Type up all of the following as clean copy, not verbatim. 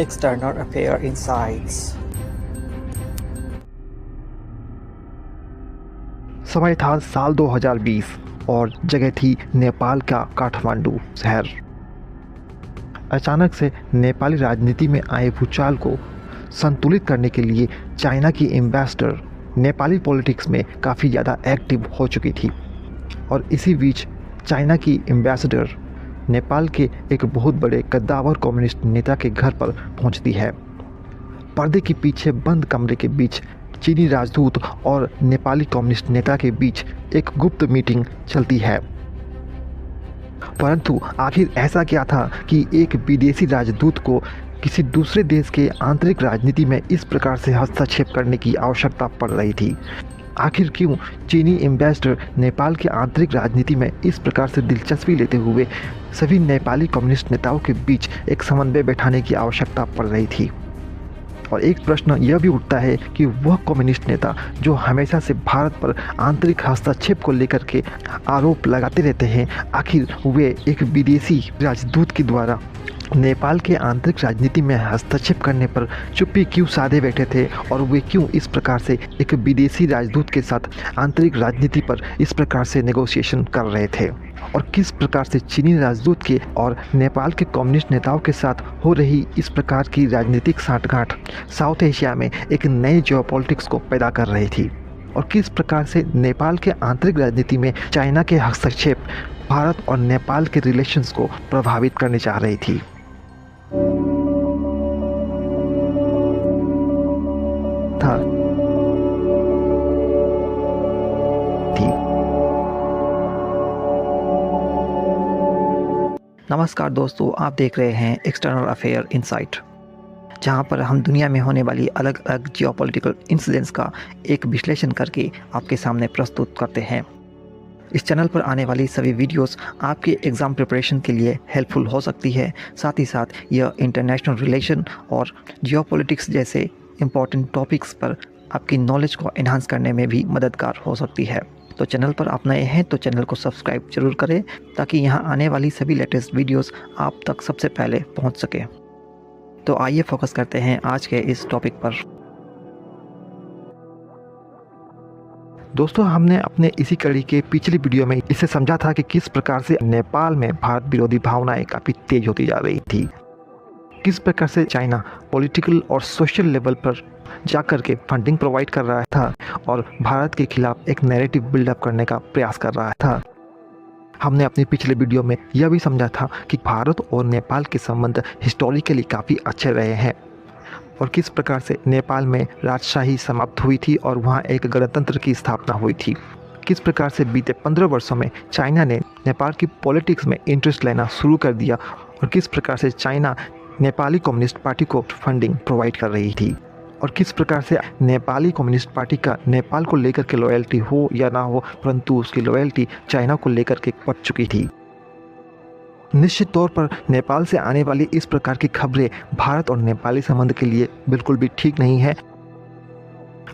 External Affair Insights। समय था साल 2020 और जगह थी नेपाल का काठमांडू शहर। अचानक से नेपाली राजनीति में आए भूचाल को संतुलित करने के लिए चाइना की एम्बेसडर नेपाली पॉलिटिक्स में काफ़ी ज़्यादा एक्टिव हो चुकी थी और इसी बीच चाइना की एम्बेसडर नेपाल के एक बहुत बड़े कद्दावर कम्युनिस्ट नेता के घर पर पहुंचती है। पर्दे के पीछे बंद कमरे के बीच चीनी राजदूत और नेपाली कम्युनिस्ट नेता के बीच एक गुप्त मीटिंग चलती है। परंतु आखिर ऐसा क्या था कि एक विदेशी राजदूत को किसी दूसरे देश के आंतरिक राजनीति में इस प्रकार से हस्तक्षेप करने की आवश्यकता पड़ रही थी? आखिर क्यों चीनी एम्बेसडर नेपाल के आंतरिक राजनीति में इस प्रकार से दिलचस्पी लेते हुए सभी नेपाली कम्युनिस्ट नेताओं के बीच एक समन्वय बैठाने की आवश्यकता पड़ रही थी? और एक प्रश्न यह भी उठता है कि वह कम्युनिस्ट नेता जो हमेशा से भारत पर आंतरिक हस्तक्षेप को लेकर के आरोप लगाते रहते हैं, आखिर वे एक विदेशी राजदूत के द्वारा नेपाल के आंतरिक राजनीति में हस्तक्षेप करने पर चुप्पी क्यों साधे बैठे थे और वे क्यों इस प्रकार से एक विदेशी राजदूत के साथ आंतरिक राजनीति पर इस प्रकार से नेगोशिएशन कर रहे थे? और किस प्रकार से चीनी राजदूत के और नेपाल के कम्युनिस्ट नेताओं के साथ हो रही इस प्रकार की राजनीतिक साठगांठ साउथ एशिया में एक नए जियोपॉलिटिक्स को पैदा कर रही थी? और किस प्रकार से नेपाल के आंतरिक राजनीति में चाइना के हस्तक्षेप भारत और नेपाल के रिलेशंस को प्रभावित करने जा रही थी? नमस्कार दोस्तों, आप देख रहे हैं एक्सटर्नल अफेयर इनसाइट, जहां पर हम दुनिया में होने वाली अलग अलग जियोपॉलिटिकल इंसिडेंट्स का एक विश्लेषण करके आपके सामने प्रस्तुत करते हैं। इस चैनल पर आने वाली सभी वीडियोस आपके एग्ज़ाम प्रिपरेशन के लिए हेल्पफुल हो सकती है। साथ ही साथ यह इंटरनेशनल रिलेशन और जियोपॉलिटिक्स जैसे इम्पॉर्टेंट टॉपिक्स पर आपकी नॉलेज को एनहांस करने में भी मददगार हो सकती है। तो चैनल पर आप नए हैं तो चैनल को सब्सक्राइब जरूर करें ताकि यहाँ आने वाली सभी लेटेस्ट वीडियोस आप तक सबसे पहले पहुँच सके। तो आइए फोकस करते हैं आज के इस टॉपिक पर। दोस्तों, हमने अपने इसी कड़ी के पिछली वीडियो में इसे समझा था कि किस प्रकार से नेपाल में भारत विरोधी भावनाएं काफ़ी तेज होती जा रही थी, किस प्रकार से चाइना पॉलिटिकल और सोशल लेवल पर जाकर के फंडिंग प्रोवाइड कर रहा था और भारत के खिलाफ एक नैरेटिव बिल्डअप करने का प्रयास कर रहा था। हमने अपने पिछले वीडियो में यह भी समझा था कि भारत और नेपाल के संबंध हिस्टोरिकली काफ़ी अच्छे रहे हैं और किस प्रकार से नेपाल में राजशाही समाप्त हुई थी और वहाँ एक गणतंत्र की स्थापना हुई थी। किस प्रकार से बीते 15 वर्षों में चाइना ने नेपाल की पॉलिटिक्स में इंटरेस्ट लेना शुरू कर दिया और किस प्रकार से चाइना नेपाली कम्युनिस्ट पार्टी को फंडिंग प्रोवाइड कर रही थी और किस प्रकार से नेपाली कम्युनिस्ट पार्टी का नेपाल को लेकर के लॉयल्टी हो या ना हो, परंतु उसकी लॉयल्टी चाइना को लेकर के पड़ चुकी थी। निश्चित तौर पर नेपाल से आने वाली इस प्रकार की खबरें भारत और नेपाली संबंध के लिए बिल्कुल भी ठीक नहीं है।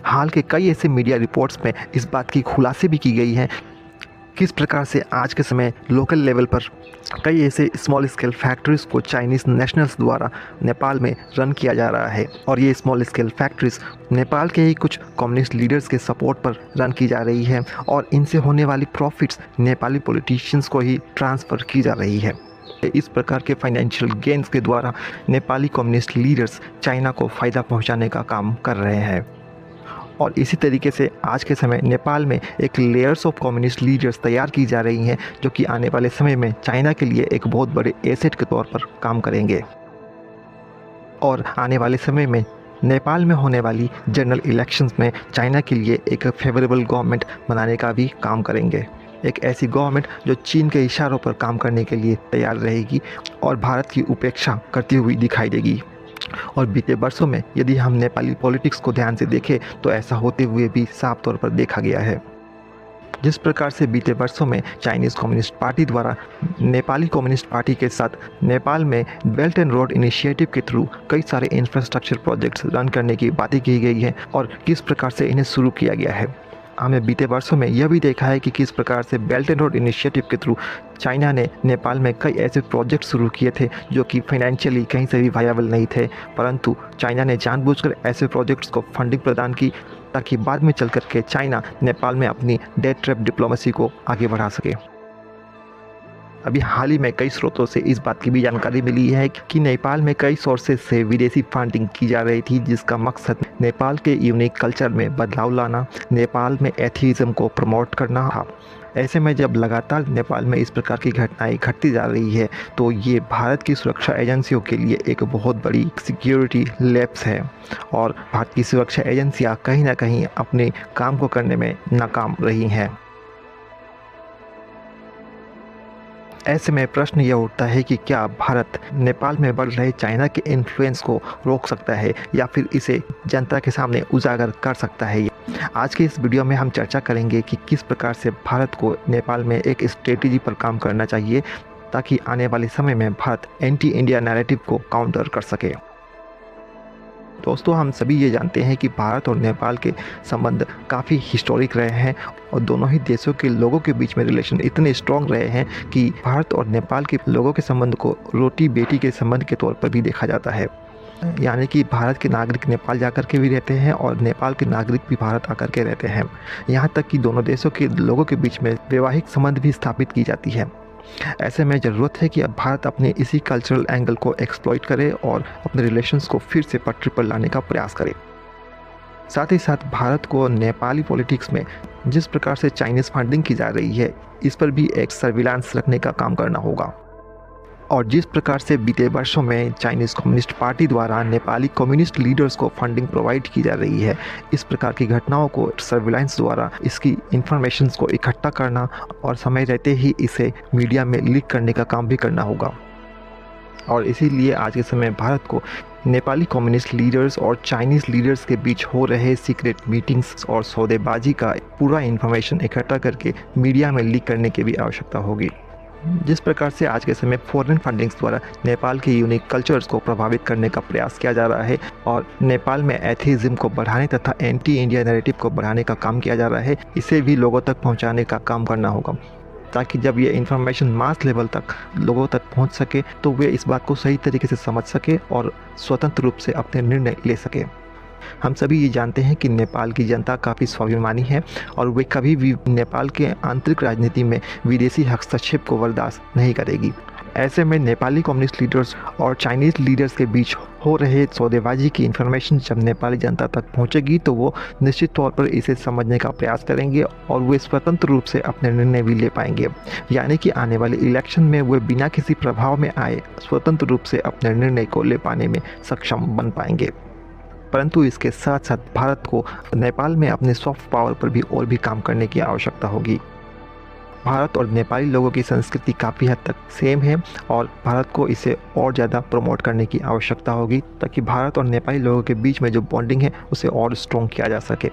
हाल के कई ऐसे मीडिया रिपोर्ट्स में इस बात की खुलासे भी की गई हैं किस प्रकार से आज के समय लोकल लेवल पर कई ऐसे स्मॉल स्केल फैक्ट्रीज़ को चाइनीज़ नेशनल्स द्वारा नेपाल में रन किया जा रहा है और ये स्मॉल स्केल फैक्ट्रीज़ नेपाल के ही कुछ कम्युनिस्ट लीडर्स के सपोर्ट पर रन की जा रही है और इनसे होने वाली प्रॉफिट्स नेपाली पॉलिटिशियंस को ही ट्रांसफ़र की जा रही है। इस प्रकार के फाइनेंशियल गेन्स के द्वारा नेपाली कम्युनिस्ट लीडर्स चाइना को फ़ायदा पहुँचाने का काम कर रहे हैं और इसी तरीके से आज के समय नेपाल में एक लेयर्स ऑफ कम्युनिस्ट लीडर्स तैयार की जा रही हैं जो कि आने वाले समय में चाइना के लिए एक बहुत बड़े एसेट के तौर पर काम करेंगे और आने वाले समय में नेपाल में होने वाली जनरल इलेक्शंस में चाइना के लिए एक फेवरेबल गवर्नमेंट बनाने का भी काम करेंगे। एक ऐसी गवर्नमेंट जो चीन के इशारों पर काम करने के लिए तैयार रहेगी और भारत की उपेक्षा करती हुई दिखाई देगी। और बीते वर्षों में यदि हम नेपाली पॉलिटिक्स को ध्यान से देखें तो ऐसा होते हुए भी साफ तौर पर देखा गया है। जिस प्रकार से बीते वर्षों में चाइनीज़ कम्युनिस्ट पार्टी द्वारा नेपाली कम्युनिस्ट पार्टी के साथ नेपाल में बेल्ट एंड रोड इनिशिएटिव के थ्रू कई सारे इंफ्रास्ट्रक्चर प्रोजेक्ट्स रन करने की बातें की गई हैं और किस प्रकार से इन्हें शुरू किया गया है। हमने बीते वर्षों में यह भी देखा है कि किस प्रकार से बेल्ट एंड रोड इनिशिएटिव के थ्रू चाइना ने नेपाल में कई ऐसे प्रोजेक्ट शुरू किए थे जो कि फाइनेंशियली कहीं से भी वायबल नहीं थे, परंतु चाइना ने जानबूझकर ऐसे प्रोजेक्ट्स को फंडिंग प्रदान की ताकि बाद में चल कर के चाइना नेपाल में अपनी डेट ट्रैप डिप्लोमेसी को आगे बढ़ा सके। अभी हाल ही में कई स्रोतों से इस बात की भी जानकारी मिली है कि नेपाल में कई सोर्सेज से विदेशी फंडिंग की जा रही थी, जिसका मकसद नेपाल के यूनिक कल्चर में बदलाव लाना, नेपाल में एथीज़म को प्रमोट करना था। ऐसे में जब लगातार नेपाल में इस प्रकार की घटनाएं घटती जा रही है तो ये भारत की सुरक्षा एजेंसियों के लिए एक बहुत बड़ी सिक्योरिटी लैप्स है और भारत की सुरक्षा एजेंसियां कहीं ना कहीं अपने काम को करने में नाकाम रही हैं। ऐसे में प्रश्न यह उठता है कि क्या भारत नेपाल में बढ़ रहे चाइना के इन्फ्लुएंस को रोक सकता है या फिर इसे जनता के सामने उजागर कर सकता है। आज के इस वीडियो में हम चर्चा करेंगे कि किस प्रकार से भारत को नेपाल में एक स्ट्रेटेजी पर काम करना चाहिए ताकि आने वाले समय में भारत एंटी इंडिया नैरेटिव को काउंटर कर सके। दोस्तों, हम सभी ये जानते हैं कि भारत और नेपाल के संबंध काफ़ी हिस्टोरिक रहे हैं और दोनों ही देशों के लोगों के बीच में रिलेशन इतने स्ट्रॉन्ग रहे हैं कि भारत और नेपाल के लोगों के संबंध को रोटी बेटी के संबंध के तौर पर भी देखा जाता है। यानी कि भारत के नागरिक नेपाल जाकर के भी रहते हैं और नेपाल के नागरिक भी भारत आकर के रहते हैं। यहाँ तक कि दोनों देशों के लोगों के बीच में वैवाहिक संबंध भी स्थापित की जाती है। ऐसे में ज़रूरत है कि अब भारत अपने इसी कल्चरल एंगल को एक्सप्लॉइट करे और अपने रिलेशंस को फिर से पटरी पर लाने का प्रयास करे। साथ ही साथ भारत को नेपाली पॉलिटिक्स में जिस प्रकार से चाइनीज़ फंडिंग की जा रही है, इस पर भी एक सर्विलांस रखने का काम करना होगा। और जिस प्रकार से बीते वर्षों में चाइनीज़ कम्युनिस्ट पार्टी द्वारा नेपाली कम्युनिस्ट लीडर्स को फंडिंग प्रोवाइड की जा रही है, इस प्रकार की घटनाओं को सर्विलांस द्वारा इसकी इंफॉर्मेशंस को इकट्ठा करना और समय रहते ही इसे मीडिया में लीक करने का काम भी करना होगा। और इसीलिए आज के समय भारत को नेपाली कम्युनिस्ट लीडर्स और चाइनीज़ लीडर्स के बीच हो रहे सीक्रेट मीटिंग्स और सौदेबाजी का पूरा इन्फॉर्मेशन इकट्ठा करके मीडिया में लीक करने की भी आवश्यकता होगी। जिस प्रकार से आज के समय फॉरेन फंडिंग्स द्वारा नेपाल के यूनिक कल्चर्स को प्रभावित करने का प्रयास किया जा रहा है और नेपाल में एथीज़म को बढ़ाने तथा एंटी इंडिया नैरेटिव को बढ़ाने का काम किया जा रहा है, इसे भी लोगों तक पहुंचाने का काम करना होगा ताकि जब ये इन्फॉर्मेशन मास लेवल तक लोगों तक पहुंच सके तो वे इस बात को सही तरीके से समझ सके और स्वतंत्र रूप से अपने निर्णय ले सके। हम सभी ये जानते हैं कि नेपाल की जनता काफ़ी स्वाभिमानी है और वे कभी भी नेपाल के आंतरिक राजनीति में विदेशी हस्तक्षेप को बर्दाश्त नहीं करेगी। ऐसे में नेपाली कम्युनिस्ट लीडर्स और चाइनीज़ लीडर्स के बीच हो रहे सौदेबाजी की इन्फॉर्मेशन जब नेपाली जनता तक पहुंचेगी तो वो निश्चित तौर पर इसे समझने का प्रयास करेंगे और वे स्वतंत्र रूप से अपने निर्णय भी ले पाएंगे। यानी कि आने वाले इलेक्शन में वे बिना किसी प्रभाव में आए स्वतंत्र रूप से अपने निर्णय को ले पाने में सक्षम बन पाएंगे। परंतु इसके साथ साथ भारत को नेपाल में अपने सॉफ्ट पावर पर भी और भी काम करने की आवश्यकता होगी। भारत और नेपाली लोगों की संस्कृति काफ़ी हद तक सेम है और भारत को इसे और ज़्यादा प्रमोट करने की आवश्यकता होगी ताकि भारत और नेपाली लोगों के बीच में जो बॉन्डिंग है उसे और स्ट्रॉन्ग किया जा सके।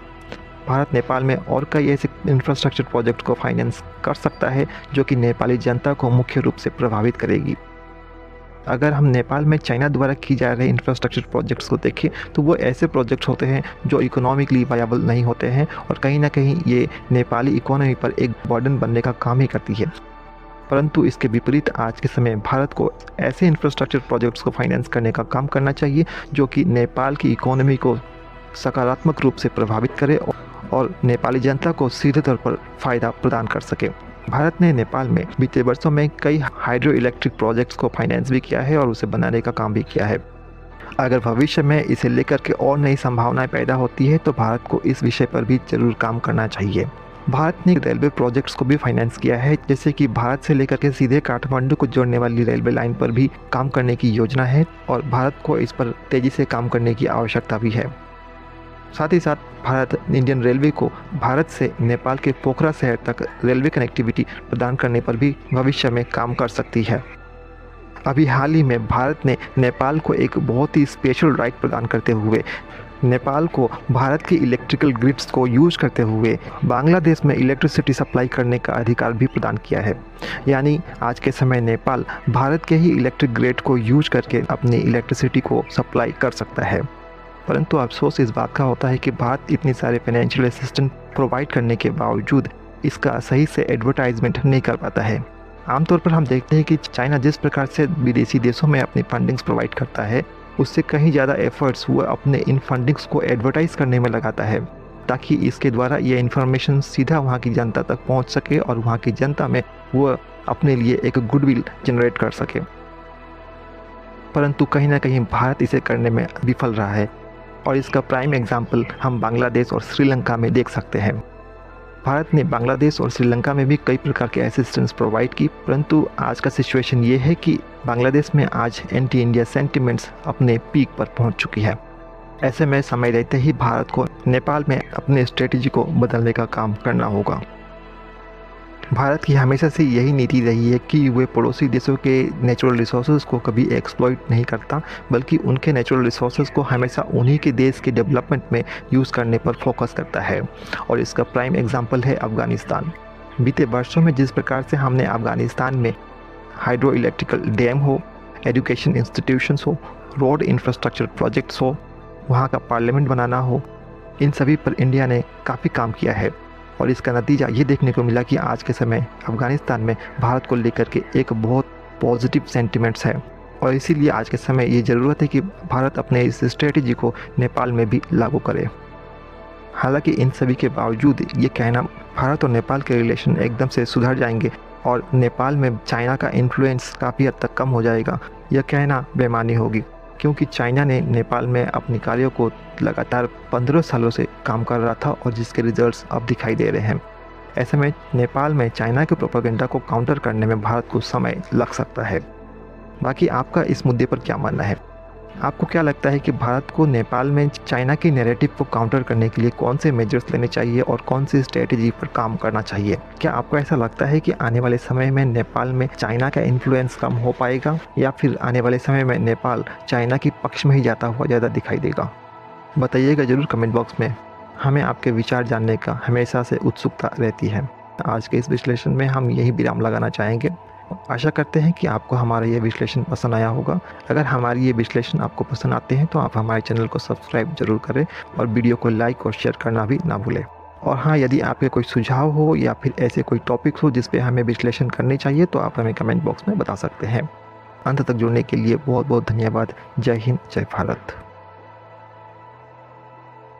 भारत नेपाल में और कई ऐसे इंफ्रास्ट्रक्चर प्रोजेक्ट को फाइनेंस कर सकता है जो कि नेपाली जनता को मुख्य रूप से प्रभावित करेगी। अगर हम नेपाल में चाइना द्वारा की जा रहे इंफ्रास्ट्रक्चर प्रोजेक्ट्स को देखें तो वो ऐसे प्रोजेक्ट्स होते हैं जो इकोनॉमिकली वायबल नहीं होते हैं और कहीं ना कहीं ये नेपाली इकोनॉमी पर एक बर्डन बनने का काम ही करती है। परंतु इसके विपरीत आज के समय भारत को ऐसे इंफ्रास्ट्रक्चर प्रोजेक्ट्स को फाइनेंस करने का काम करना चाहिए जो कि नेपाल की इकोनॉमी को सकारात्मक रूप से प्रभावित करे और नेपाली जनता को सीधे तौर पर फ़ायदा प्रदान कर सके। भारत ने नेपाल में बीते वर्षों में कई हाइड्रो इलेक्ट्रिक प्रोजेक्ट्स को फाइनेंस भी किया है और उसे बनाने का काम भी किया है। अगर भविष्य में इसे लेकर के और नई संभावनाएं पैदा होती है तो भारत को इस विषय पर भी जरूर काम करना चाहिए। भारत ने रेलवे प्रोजेक्ट्स को भी फाइनेंस किया है, जैसे कि भारत से लेकर के सीधे काठमांडू को जोड़ने वाली रेलवे लाइन पर भी काम करने की योजना है और भारत को इस पर तेज़ी से काम करने की आवश्यकता भी है। साथ ही साथ भारत इंडियन रेलवे को भारत से नेपाल के पोखरा शहर तक रेलवे कनेक्टिविटी प्रदान करने पर भी भविष्य में काम कर सकती है। अभी हाल ही में भारत ने नेपाल को एक बहुत ही स्पेशल राइट प्रदान करते हुए नेपाल को भारत की इलेक्ट्रिकल ग्रिड्स को यूज करते हुए बांग्लादेश में इलेक्ट्रिसिटी सप्लाई करने का अधिकार भी प्रदान किया है। यानी आज के समय नेपाल भारत के ही इलेक्ट्रिक ग्रिड को यूज करके अपनी इलेक्ट्रिसिटी को सप्लाई कर सकता है। परंतु अफसोस इस बात का होता है कि भारत इतनी सारे फाइनेंशियल असिस्टेंस प्रोवाइड करने के बावजूद इसका सही से एडवर्टाइजमेंट नहीं कर पाता है। आमतौर पर हम देखते हैं कि चाइना जिस प्रकार से विदेशी देशों में अपनी फंडिंग्स प्रोवाइड करता है, उससे कहीं ज़्यादा एफर्ट्स वह अपने इन फंडिंग्स को एडवर्टाइज़ करने में लगाता है, ताकि इसके द्वारा ये इन्फॉर्मेशन सीधा वहाँ की जनता तक पहुँच सके और वहाँ की जनता में वह अपने लिए एक गुडविल जनरेट कर सके। परंतु कहीं ना कहीं भारत इसे करने में विफल रहा है और इसका प्राइम एग्जाम्पल हम बांग्लादेश और श्रीलंका में देख सकते हैं। भारत ने बांग्लादेश और श्रीलंका में भी कई प्रकार के असिस्टेंस प्रोवाइड की, परंतु आज का सिचुएशन ये है कि बांग्लादेश में आज एंटी इंडिया सेंटिमेंट्स अपने पीक पर पहुंच चुकी है। ऐसे में समय रहते ही भारत को नेपाल में अपने स्ट्रेटजी को बदलने का काम करना होगा। भारत की हमेशा से यही नीति रही है कि वे पड़ोसी देशों के नेचुरल रिसोर्सेज को कभी एक्सप्लॉइट नहीं करता, बल्कि उनके नेचुरल रिसोर्सेज को हमेशा उन्हीं के देश के डेवलपमेंट में यूज़ करने पर फोकस करता है। और इसका प्राइम एग्जांपल है अफ़गानिस्तान। बीते वर्षों में जिस प्रकार से हमने अफ़गानिस्तान में हाइड्रो इलेक्ट्रिकल डैम हो, एजुकेशन इंस्टीट्यूशंस हो, रोड इंफ्रास्ट्रक्चर प्रोजेक्ट्स हो, वहाँ का पार्लियामेंट बनाना हो, इन सभी पर इंडिया ने काफ़ी काम किया है। और इसका नतीजा ये देखने को मिला कि आज के समय अफ़गानिस्तान में भारत को लेकर के एक बहुत पॉजिटिव सेंटिमेंट्स है। और इसीलिए आज के समय ये ज़रूरत है कि भारत अपने इस स्ट्रेटजी को नेपाल में भी लागू करे। हालांकि इन सभी के बावजूद ये कहना भारत और नेपाल के रिलेशन एकदम से सुधर जाएंगे और नेपाल में चाइना का इन्फ्लुएंस काफ़ी हद तक कम हो जाएगा, यह कहना बेमानी होगी, क्योंकि चाइना ने नेपाल में अपनी कार्यों को लगातार 15 सालों से काम कर रहा था और जिसके रिजल्ट्स अब दिखाई दे रहे हैं। ऐसे में नेपाल में चाइना के प्रोपेगेंडा को काउंटर करने में भारत को समय लग सकता है। बाकी आपका इस मुद्दे पर क्या मानना है? आपको क्या लगता है कि भारत को नेपाल में चाइना के नैरेटिव को काउंटर करने के लिए कौन से मेजर्स लेने चाहिए और कौन सी स्ट्रेटजी पर काम करना चाहिए? क्या आपको ऐसा लगता है कि आने वाले समय में नेपाल में चाइना का इन्फ्लुएंस कम हो पाएगा, या फिर आने वाले समय में नेपाल चाइना के पक्ष में ही जाता हुआ ज़्यादा दिखाई देगा? बताइएगा ज़रूर कमेंट बॉक्स में। हमें आपके विचार जानने का हमेशा से उत्सुकता रहती है। आज के इस विश्लेषण में हम यही विराम लगाना चाहेंगे। आशा करते हैं कि आपको हमारा ये विश्लेषण पसंद आया होगा। अगर हमारी ये विश्लेषण आपको पसंद आते हैं तो आप हमारे चैनल को सब्सक्राइब जरूर करें और वीडियो को लाइक और शेयर करना भी ना भूलें। और हाँ, यदि आपके कोई सुझाव हो या फिर ऐसे कोई टॉपिक्स हो जिस पे हमें विश्लेषण करनी चाहिए तो आप हमें कमेंट बॉक्स में बता सकते हैं। अंत तक जुड़ने के लिए बहुत बहुत धन्यवाद। जय हिंद, जय भारत।